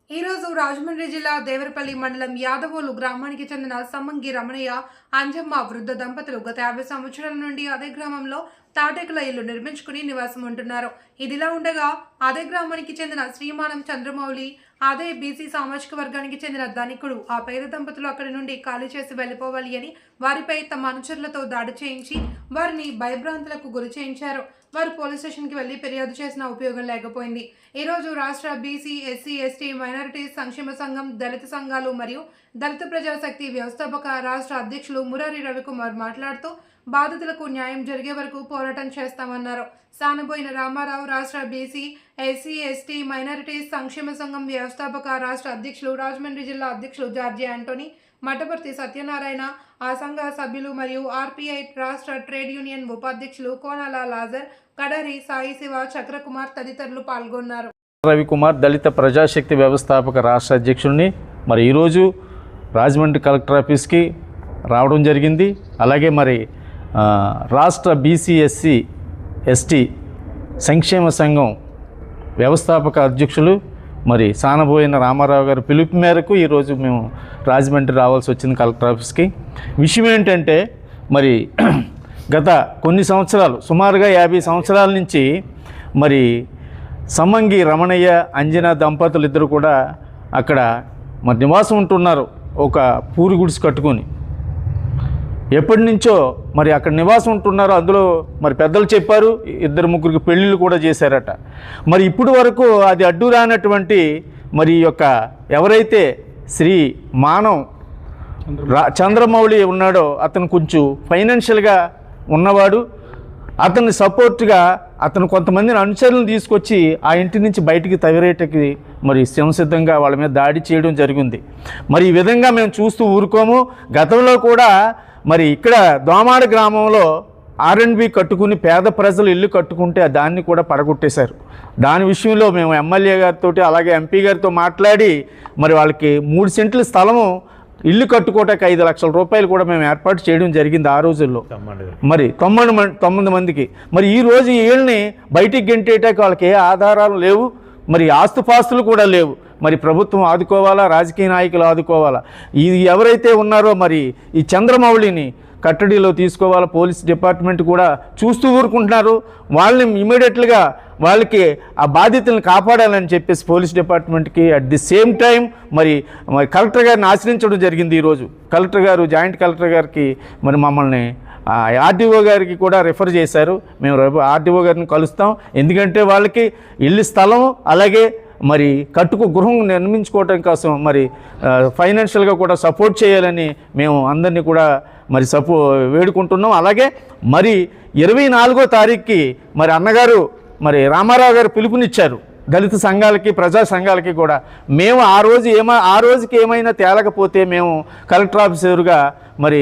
ఈ రోజు రాజమండ్రి జిల్లా దేవరపల్లి మండలం యాదవోలు గ్రామానికి చెందిన సమ్మంగి రమణయ్య అంజమ్మ వృద్ధ దంపతులు గత 50 సంవత్సరాల నుండి అదే గ్రామంలో తాటేకుల ఇల్లు నిర్మించుకుని నివాసం ఉంటున్నారు. ఇదిలా ఉండగా అదే గ్రామానికి చెందిన శ్రీమానం చంద్రమౌళి అదే బీసీ సామాజిక వర్గానికి చెందిన ధనికుడు ఆ పేద దంపతులు అక్కడి నుండి ఖాళీ చేసి వెళ్లిపోవాలి అని వారిపై తమ అనుచరులతో దాడి చేయించి వారిని భయభ్రాంతులకు గురి చేయించారు. వారు పోలీస్ స్టేషన్కి వెళ్లి ఫిర్యాదు చేసిన ఉపయోగం లేకపోయింది. ఈ రోజు రాష్ట్ర బీసీ ఎస్సీ ఎస్టీ మైనారిటీస్ సంక్షేమ సంఘం దళిత సంఘాలు మరియు దళిత ప్రజాశక్తి వ్యవస్థాపక రాష్ట్ర అధ్యక్షులు మురారి రవికుమార్ మాట్లాడుతూ బాధితులకు న్యాయం జరిగే వరకు పోరాటం చేస్తామన్నారు. సానబోయిన రామారావు రాష్ట్ర బీసీ ఎస్సీ ఎస్టీ మైనారిటీస్ సంక్షేమ సంఘం వ్యవస్థాపక రాష్ట్ర అధ్యక్షులు రాజమండ్రి జిల్లా అధ్యక్షులు జార్జి యాంటోనీ మఠపర్తి సత్యనారాయణ ఆ సంఘ సభ్యులు మరియు ఆర్పీఐ రాష్ట్ర ట్రేడ్ యూనియన్ ఉపాధ్యక్షులు కోనాల లాజర్ కడరి సాయి శివ చక్రకుమార్ తదితరులు పాల్గొన్నారు. రవికుమార్ దళిత ప్రజాశక్తి వ్యవస్థాపక రాష్ట్ర అధ్యక్షుడిని మరి ఈరోజు రాజమండ్రి కలెక్టర్ ఆఫీస్కి రావడం జరిగింది. అలాగే మరి రాష్ట్ర బీసీ ఎస్సీ ఎస్టీ సంక్షేమ సంఘం వ్యవస్థాపక అధ్యక్షులు మరి సానబోయిన రామారావు గారి పిలుపు మేరకు ఈరోజు మేము రాజమండ్రి రావాల్సి వచ్చింది కలెక్టర్ ఆఫీస్కి. విషయం ఏంటంటే మరి గత కొన్ని సంవత్సరాలు సుమారుగా 50 సంవత్సరాల నుంచి మరి సమ్మంగి రమణయ్య అంజన దంపతులు ఇద్దరు కూడా అక్కడ మరి నివాసం ఉంటున్నారు. ఒక పూరి గుడిసి కట్టుకొని ఎప్పటి నుంచో మరి అక్కడ నివాసం ఉంటున్నారు. అందులో మరి పెద్దలు చెప్పారు 2-3 పెళ్ళిళ్ళు కూడా చేశారట. మరి ఇప్పుడు వరకు అది అడ్డు రానటువంటి మరి యొక్క ఎవరైతే శ్రీ మానవ్ చంద్రమౌళి ఉన్నాడో అతను కొంచెం ఫైనాన్షియల్గా ఉన్నవాడు. అతన్ని సపోర్ట్గా అతను కొంతమందిని అనుచరులను తీసుకొచ్చి ఆ ఇంటి నుంచి బయటికి తగిరేటకి మరి సంసిద్ధంగా వాళ్ళ మీద దాడి చేయడం జరిగింది. మరి ఈ విధంగా మేము చూస్తూ ఊరుకోము. గతంలో కూడా మరి ఇక్కడ దోమాడ గ్రామంలో R&B కట్టుకుని పేద ప్రజలు ఇల్లు కట్టుకుంటే దాన్ని కూడా పడగొట్టేశారు. దాని విషయంలో మేము ఎమ్మెల్యే గారితో అలాగే ఎంపీ గారితో మాట్లాడి మరి వాళ్ళకి 3 సెంట్ల స్థలము ఇల్లు కట్టుకోవటానికి 5 లక్షల రూపాయలు కూడా మేము ఏర్పాటు చేయడం జరిగింది ఆ రోజుల్లో. మరి 9 మందికి మరి ఈరోజు వీళ్ళని బయటికి గెంటేటాక వాళ్ళకి ఏ ఆధారాలు లేవు, మరి ఆస్తుపాస్తులు కూడా లేవు. మరి ప్రభుత్వం ఆదుకోవాలా, రాజకీయ నాయకులు ఆదుకోవాలా. ఇది ఎవరైతే ఉన్నారో మరి ఈ చంద్రమౌళిని కట్టడిలో తీసుకోవాలా. పోలీస్ డిపార్ట్మెంట్ కూడా చూస్తూ ఊరుకుంటున్నారు. వాళ్ళని ఇమీడియట్గా వాళ్ళకి ఆ బాధ్యతలను కాపాడాలని చెప్పేసి పోలీస్ డిపార్ట్మెంట్కి అట్ ది సేమ్ టైం మరి కలెక్టర్ గారిని ఆశ్రయించడం జరిగింది. ఈరోజు కలెక్టర్ గారు జాయింట్ కలెక్టర్ గారికి మరి మమ్మల్ని ఆర్డీఓ గారికి కూడా రిఫర్ చేశారు. మేము ఆర్డీఓ గారిని కలుస్తాం. ఎందుకంటే వాళ్ళకి ఇల్లు స్థలం అలాగే మరి గృహం నిర్మించుకోవటం కోసం మరి ఫైనాన్షియల్గా కూడా సపోర్ట్ చేయాలని మేము అందరినీ కూడా మరి వేడుకుంటున్నాం. అలాగే మరి 24వ తారీఖుకి మరి అన్నగారు మరి రామారావు గారు పిలుపునిచ్చారు దళిత సంఘాలకి ప్రజా సంఘాలకి కూడా. మేము ఆ రోజుకి ఏమైనా తేలకపోతే మేము కలెక్టర్ ఆఫీసర్గా మరి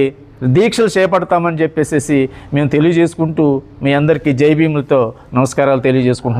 దీక్షలు చేపడతామని చెప్పేసి మేము తెలియజేసుకుంటూ మీ అందరికీ జై భీములతో నమస్కారాలు తెలియజేసుకుంటున్నాను.